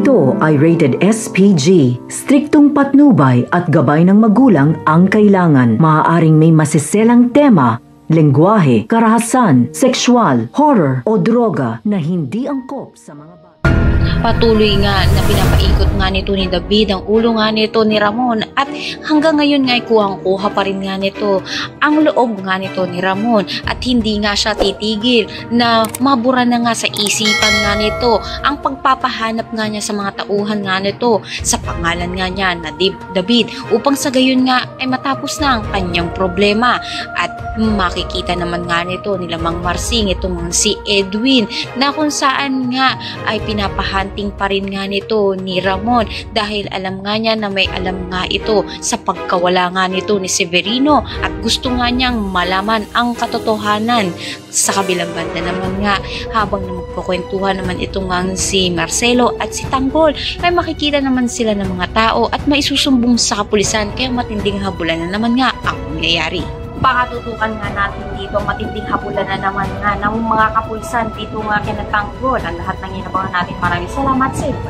Ito ay rated SPG. Striktong patnubay at gabay ng magulang ang kailangan. Maaaring may masiselang tema, lengguwahe, karahasan, sexual, horror o droga na hindi angkop sa mga bata. Patuloy nga na pinapaikot nga nito ni David ang ulo nga nito ni Ramon at hanggang ngayon nga ay kuhang-kuha pa rin nga nito ang loob nga nito ni Ramon at hindi nga siya titigil na mabura na nga sa isipan nga nito ang pagpapahanap nga niya sa mga tauhan nga nito sa pangalan nga niya na David upang sa gayon nga ay matapos na ang kanyang problema at makikita naman nga nito nila Mang Marsing itong si Edwin na kung saan nga ay pinapahanting pa rin nga nito ni Ramon dahil alam nga niya na may alam nga ito sa pagkawala nga nito ni Severino at gusto nga niyang malaman ang katotohanan. Sa kabilang banda naman nga habang magkukwentuhan naman ito nga si Marcelo at si Tanggol ay makikita naman sila ng mga tao at maisusumbong sa kapulisan kaya matinding habulan na naman nga ang mangyayari. Baka tutukan nga natin dito matinding habulan na naman nga ng mga kapulisan dito nga kina Tanggol. Ang lahat ng inabangan natin. Maraming salamat sa iyo.